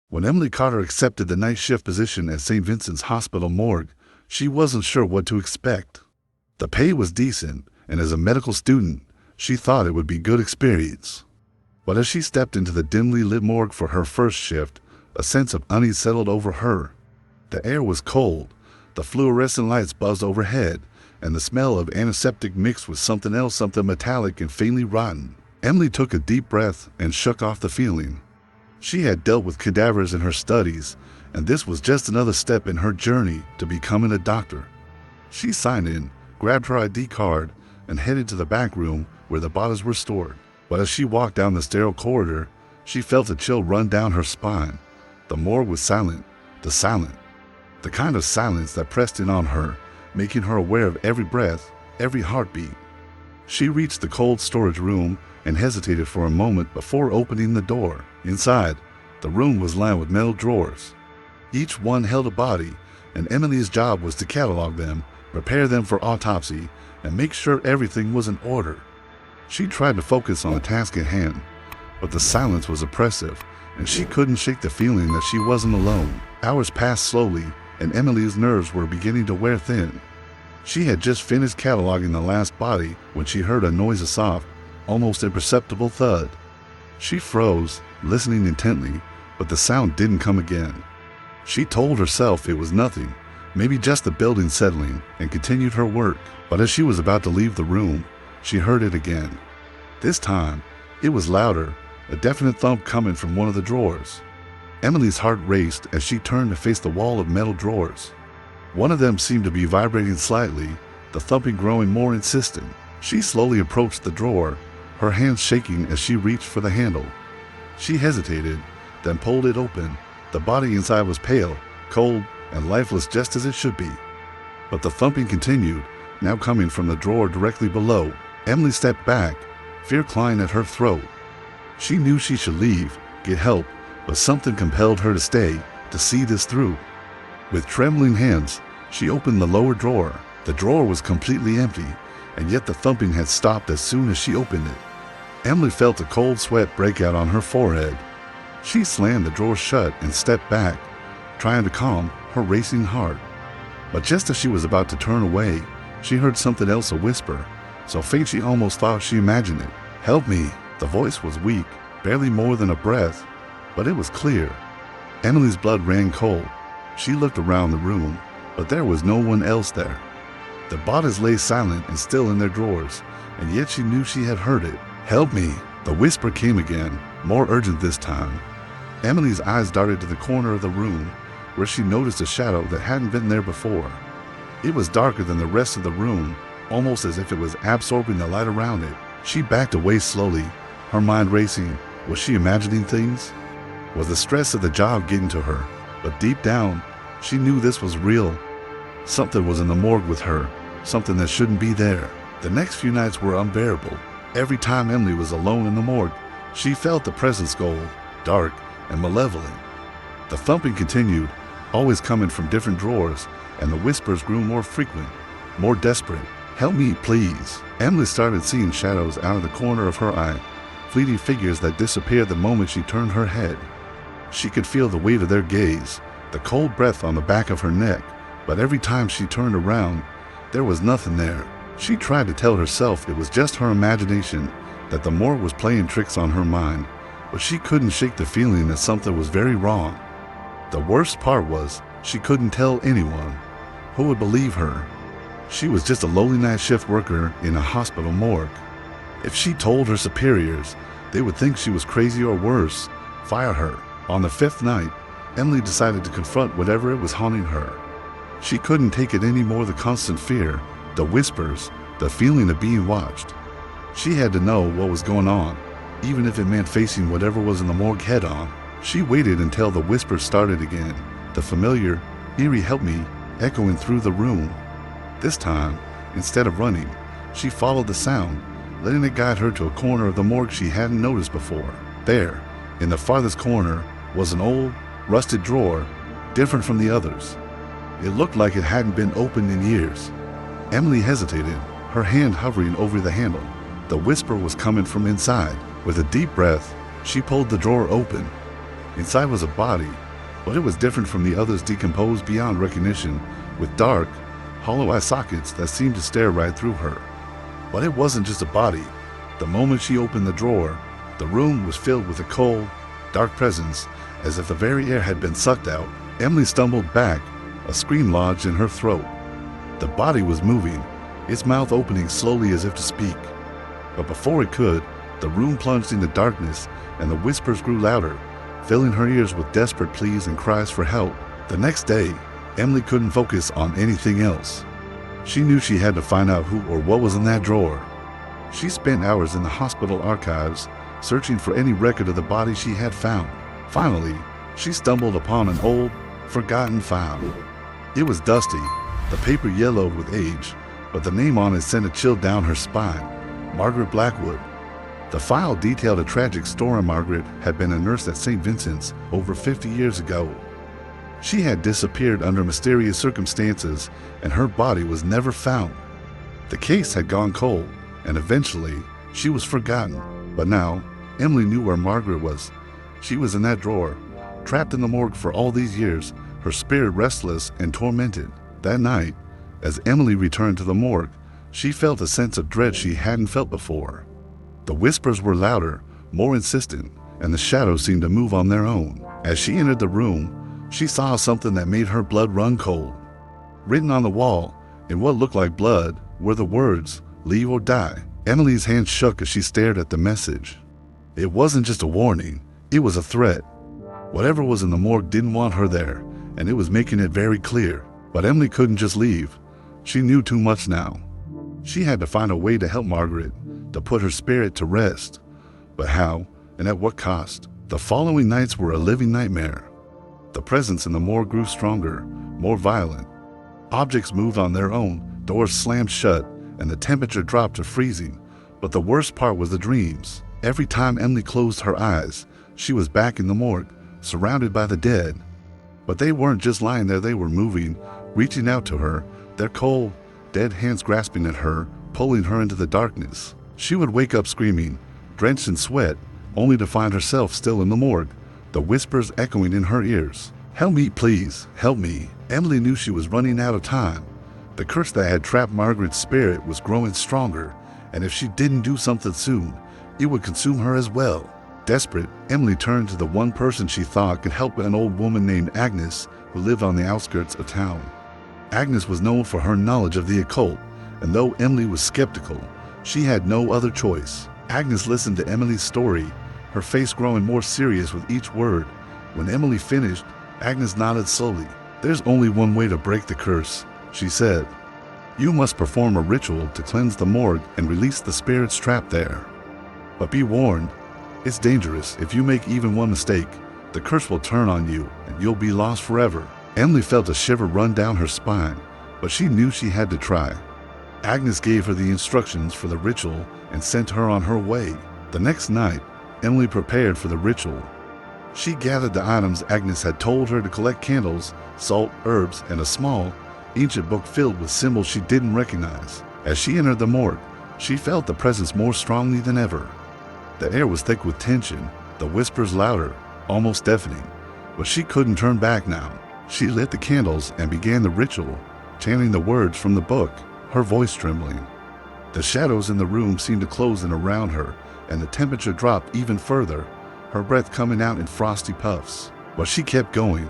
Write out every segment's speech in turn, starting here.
When Emily Carter accepted the night shift position at St. Vincent's Hospital morgue, she wasn't sure what to expect. The pay was decent, and as a medical student, she thought it would be a good experience. But as she stepped into the dimly lit morgue for her first shift, a sense of unease settled over her. The air was cold, the fluorescent lights buzzed overhead, and the smell of antiseptic mixed with something else, something metallic and faintly rotten. Emily took a deep breath and shook off the feeling. She had dealt with cadavers in her studies, and this was just another step in her journey to becoming a doctor. She signed in, grabbed her ID card, and headed to the back room where the bodies were stored. But as she walked down the sterile corridor, she felt a chill run down her spine. The morgue was silent, the kind of silence that pressed in on her, making her aware of every breath, every heartbeat. She reached the cold storage room and hesitated for a moment before opening the door. Inside, the room was lined with metal drawers. Each one held a body, and Emily's job was to catalog them, prepare them for autopsy, and make sure everything was in order. She tried to focus on the task at hand, but the silence was oppressive, and she couldn't shake the feeling that she wasn't alone. Hours passed slowly, and Emily's nerves were beginning to wear thin. She had just finished cataloging the last body when she heard a noise, a soft, almost imperceptible thud. She froze, listening intently, but the sound didn't come again. She told herself it was nothing, maybe just the building settling, and continued her work. But as she was about to leave the room, she heard it again. This time, it was louder, a definite thump coming from one of the drawers. Emily's heart raced as she turned to face the wall of metal drawers. One of them seemed to be vibrating slightly, the thumping growing more insistent. She slowly approached the drawer, her hands shaking as she reached for the handle. She hesitated, then pulled it open. The body inside was pale, cold, and lifeless, just as it should be. But the thumping continued, now coming from the drawer directly below. Emily stepped back, fear clawing at her throat. She knew she should leave, get help, but something compelled her to stay, to see this through. With trembling hands, she opened the lower drawer. The drawer was completely empty, and yet the thumping had stopped as soon as she opened it. Emily felt a cold sweat break out on her forehead. She slammed the drawer shut and stepped back, trying to calm her racing heart. But just as she was about to turn away, she heard something else, a whisper, so faint she almost thought she imagined it. "Help me." The voice was weak, barely more than a breath, but it was clear. Emily's blood ran cold. She looked around the room, but there was no one else there. The bodies lay silent and still in their drawers, and yet she knew she had heard it. "Help me." The whisper came again, more urgent this time. Emily's eyes darted to the corner of the room, where she noticed a shadow that hadn't been there before. It was darker than the rest of the room, almost as if it was absorbing the light around it. She backed away slowly, her mind racing. Was she imagining things? Was the stress of the job getting to her? But deep down, she knew this was real. Something was in the morgue with her, something that shouldn't be there. The next few nights were unbearable. Every time Emily was alone in the morgue, she felt the presence go dark and malevolent. The thumping continued, always coming from different drawers, and the whispers grew more frequent, more desperate. "Help me, please." Emily started seeing shadows out of the corner of her eye, fleeting figures that disappeared the moment she turned her head. She could feel the weight of their gaze, the cold breath on the back of her neck, but every time she turned around, there was nothing there. She tried to tell herself it was just her imagination, that the morgue was playing tricks on her mind, but she couldn't shake the feeling that something was very wrong. The worst part was, she couldn't tell anyone. Who would believe her? She was just a lowly night shift worker in a hospital morgue. If she told her superiors, they would think she was crazy or worse, fire her. On the fifth night, Emily decided to confront whatever it was haunting her. She couldn't take it anymore, the constant fear, the whispers, the feeling of being watched. She had to know what was going on, even if it meant facing whatever was in the morgue head on. She waited until the whispers started again, the familiar, eerie "help me" echoing through the room. This time, instead of running, she followed the sound, letting it guide her to a corner of the morgue she hadn't noticed before. There, in the farthest corner, was an old, rusted drawer, different from the others. It looked like it hadn't been opened in years. Emily hesitated, her hand hovering over the handle. The whisper was coming from inside. With a deep breath, she pulled the drawer open. Inside was a body, but it was different from the others, decomposed beyond recognition, with dark, hollow eye sockets that seemed to stare right through her. But it wasn't just a body. The moment she opened the drawer, the room was filled with a cold, dark presence, as if the very air had been sucked out. Emily stumbled back, a scream lodged in her throat. The body was moving, its mouth opening slowly as if to speak. But before it could, the room plunged into darkness, and the whispers grew louder, filling her ears with desperate pleas and cries for help. The next day, Emily couldn't focus on anything else. She knew she had to find out who or what was in that drawer. She spent hours in the hospital archives, searching for any record of the body she had found. Finally, she stumbled upon an old, forgotten file. It was dusty, the paper yellowed with age, but the name on it sent a chill down her spine: Margaret Blackwood. The file detailed a tragic story. Margaret had been a nurse at St. Vincent's over 50 years ago. She had disappeared under mysterious circumstances, and her body was never found. The case had gone cold, and eventually, she was forgotten. But now, Emily knew where Margaret was. She was in that drawer, trapped in the morgue for all these years, her spirit restless and tormented. That night, as Emily returned to the morgue, she felt a sense of dread she hadn't felt before. The whispers were louder, more insistent, and the shadows seemed to move on their own. As she entered the room, she saw something that made her blood run cold. Written on the wall, in what looked like blood, were the words, "Leave or die." Emily's hand shook as she stared at the message. It wasn't just a warning, it was a threat. Whatever was in the morgue didn't want her there, and it was making it very clear. But Emily couldn't just leave. She knew too much now. She had to find a way to help Margaret, to put her spirit to rest. But how, and at what cost? The following nights were a living nightmare. The presence in the morgue grew stronger, more violent. Objects moved on their own, doors slammed shut, and the temperature dropped to freezing. But the worst part was the dreams. Every time Emily closed her eyes, she was back in the morgue, surrounded by the dead. But they weren't just lying there, they were moving, reaching out to her, their cold, dead hands grasping at her, pulling her into the darkness. She would wake up screaming, drenched in sweat, only to find herself still in the morgue, the whispers echoing in her ears. "Help me, please, help me." Emily knew she was running out of time. The curse that had trapped Margaret's spirit was growing stronger, and if she didn't do something soon, it would consume her as well. Desperate, Emily turned to the one person she thought could help, an old woman named Agnes, who lived on the outskirts of town. Agnes was known for her knowledge of the occult, and though Emily was skeptical, she had no other choice. Agnes listened to Emily's story, her face growing more serious with each word. When Emily finished, Agnes nodded slowly. "There's only one way to break the curse," she said. "You must perform a ritual to cleanse the morgue and release the spirits trapped there. But be warned, it's dangerous. If you make even one mistake, the curse will turn on you and you'll be lost forever." Emily felt a shiver run down her spine, but she knew she had to try. Agnes gave her the instructions for the ritual and sent her on her way. The next night, Emily prepared for the ritual. She gathered the items Agnes had told her to collect: candles, salt, herbs, and a small, ancient book filled with symbols she didn't recognize. As she entered the morgue, she felt the presence more strongly than ever. The air was thick with tension, the whispers louder, almost deafening, but she couldn't turn back now. She lit the candles and began the ritual, chanting the words from the book, her voice trembling. The shadows in the room seemed to close in around her, and the temperature dropped even further, her breath coming out in frosty puffs. But she kept going,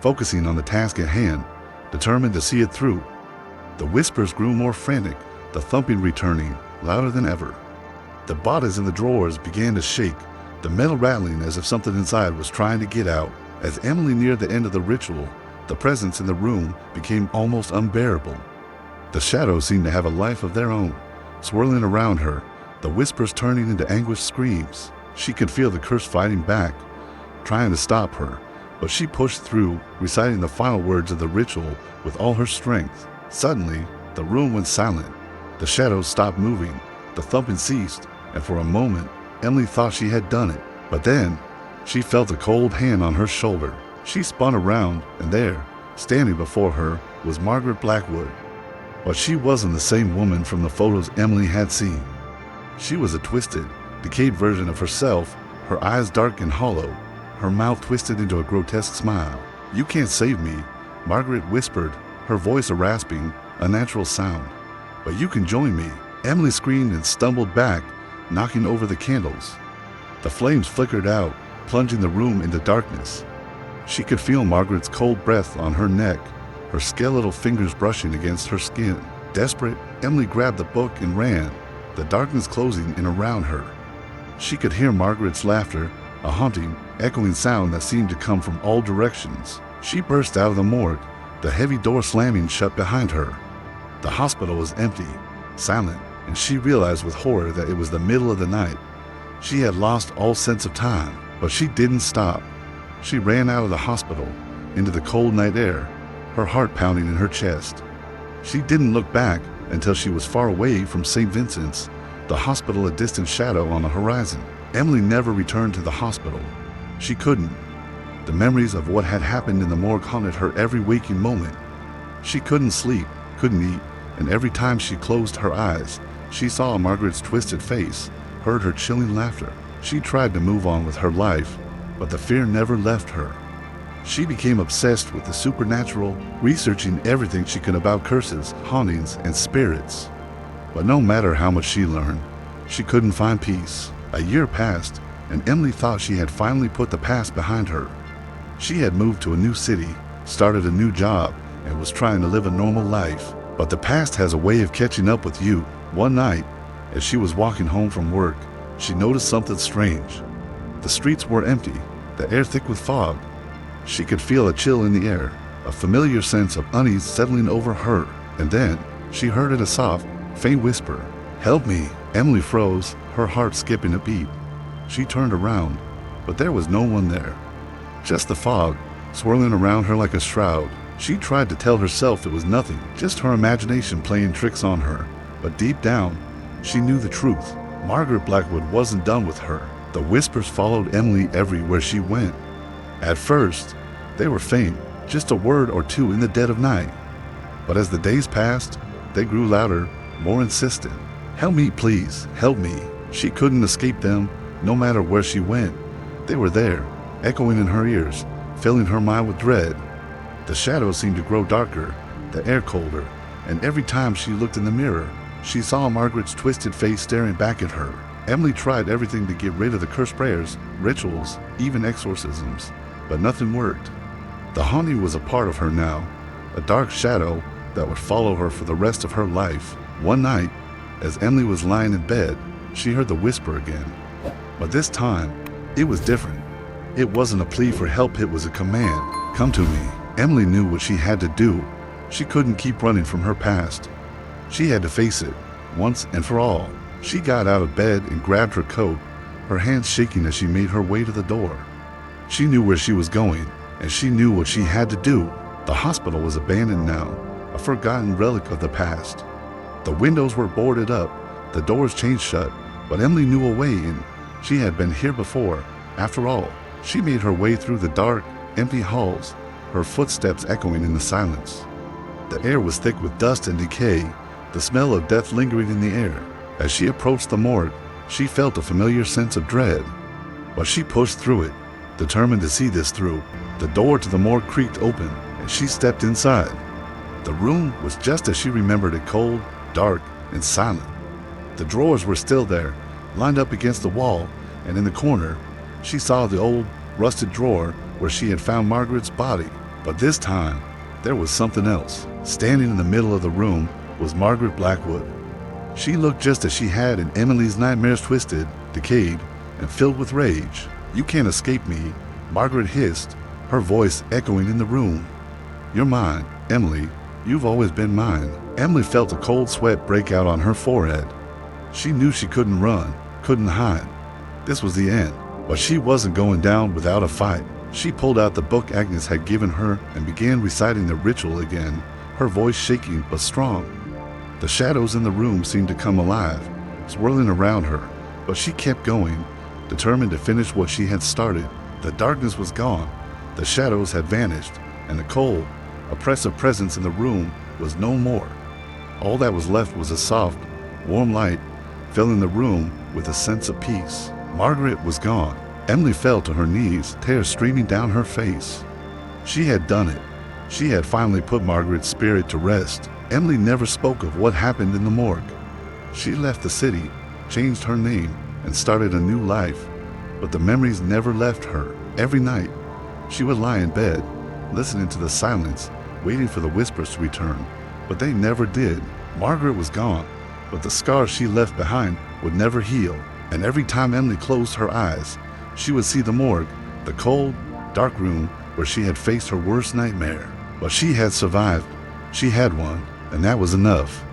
focusing on the task at hand, determined to see it through. The whispers grew more frantic, the thumping returning, louder than ever. The bodies in the drawers began to shake, the metal rattling as if something inside was trying to get out. As Emily neared the end of the ritual, the presence in the room became almost unbearable. The shadows seemed to have a life of their own, swirling around her, the whispers turning into anguished screams. She could feel the curse fighting back, trying to stop her, but she pushed through, reciting the final words of the ritual with all her strength. Suddenly, the room went silent. The shadows stopped moving, the thumping ceased, and for a moment, Emily thought she had done it. But then, she felt a cold hand on her shoulder. She spun around, and there, standing before her, was Margaret Blackwood. But she wasn't the same woman from the photos Emily had seen. She was a twisted, decayed version of herself, her eyes dark and hollow, her mouth twisted into a grotesque smile. "You can't save me," Margaret whispered, her voice a rasping, unnatural sound. "But you can join me." Emily screamed and stumbled back, knocking over the candles. The flames flickered out, plunging the room into darkness. She could feel Margaret's cold breath on her neck, her skeletal fingers brushing against her skin. Desperate, Emily grabbed the book and ran, the darkness closing in around her. She could hear Margaret's laughter, a haunting, echoing sound that seemed to come from all directions. She burst out of the morgue, the heavy door slamming shut behind her. The hospital was empty, silent, and she realized with horror that it was the middle of the night. She had lost all sense of time, but she didn't stop. She ran out of the hospital, into the cold night air, her heart pounding in her chest. She didn't look back until she was far away from St. Vincent's, the hospital a distant shadow on the horizon. Emily never returned to the hospital. She couldn't. The memories of what had happened in the morgue haunted her every waking moment. She couldn't sleep, couldn't eat, and every time she closed her eyes, she saw Margaret's twisted face, heard her chilling laughter. She tried to move on with her life, but the fear never left her. She became obsessed with the supernatural, researching everything she could about curses, hauntings, and spirits. But no matter how much she learned, she couldn't find peace. A year passed, and Emily thought she had finally put the past behind her. She had moved to a new city, started a new job, and was trying to live a normal life. But the past has a way of catching up with you. One night, as she was walking home from work, she noticed something strange. The streets were empty, the air thick with fog. She could feel a chill in the air, a familiar sense of unease settling over her. And then, she heard in a soft, faint whisper, "Help me." Emily froze, her heart skipping a beat. She turned around, but there was no one there. Just the fog, swirling around her like a shroud. She tried to tell herself it was nothing, just her imagination playing tricks on her. But deep down, she knew the truth. Margaret Blackwood wasn't done with her. The whispers followed Emily everywhere she went. At first, they were faint, just a word or two in the dead of night. But as the days passed, they grew louder, more insistent. "Help me, please, help me." She couldn't escape them, no matter where she went. They were there, echoing in her ears, filling her mind with dread. The shadows seemed to grow darker, the air colder, and every time she looked in the mirror, she saw Margaret's twisted face staring back at her. Emily tried everything to get rid of the cursed prayers, rituals, even exorcisms, but nothing worked. The haunting was a part of her now, a dark shadow that would follow her for the rest of her life. One night, as Emily was lying in bed, she heard the whisper again. But this time, it was different. It wasn't a plea for help, it was a command. "Come to me." Emily knew what she had to do. She couldn't keep running from her past. She had to face it, once and for all. She got out of bed and grabbed her coat, her hands shaking as she made her way to the door. She knew where she was going, and she knew what she had to do. The hospital was abandoned now, a forgotten relic of the past. The windows were boarded up, the doors chained shut, but Emily knew a way in. She had been here before. After all, she made her way through the dark, empty halls, her footsteps echoing in the silence. The air was thick with dust and decay, the smell of death lingering in the air. As she approached the morgue, she felt a familiar sense of dread. But she pushed through it, determined to see this through. The door to the morgue creaked open, and she stepped inside. The room was just as she remembered it, cold, dark, and silent. The drawers were still there, lined up against the wall, and in the corner, she saw the old, rusted drawer where she had found Margaret's body. But this time, there was something else. Standing in the middle of the room was Margaret Blackwood. She looked just as she had in Emily's nightmares, twisted, decayed, and filled with rage. "You can't escape me," Margaret hissed, her voice echoing in the room. "You're mine, Emily. You've always been mine." Emily felt a cold sweat break out on her forehead. She knew she couldn't run, couldn't hide. This was the end, but she wasn't going down without a fight. She pulled out the book Agnes had given her and began reciting the ritual again, her voice shaking but strong. The shadows in the room seemed to come alive, swirling around her, but she kept going, determined to finish what she had started. The darkness was gone, the shadows had vanished, and the cold, oppressive presence in the room was no more. All that was left was a soft, warm light, filling the room with a sense of peace. Margaret was gone. Emily fell to her knees, tears streaming down her face. She had done it. She had finally put Margaret's spirit to rest. Emily never spoke of what happened in the morgue. She left the city, changed her name, and started a new life. But the memories never left her. Every night, she would lie in bed, listening to the silence, waiting for the whispers to return. But they never did. Margaret was gone, but the scars she left behind would never heal. And every time Emily closed her eyes, she would see the morgue, the cold, dark room where she had faced her worst nightmare. But she had survived. She had won, and that was enough.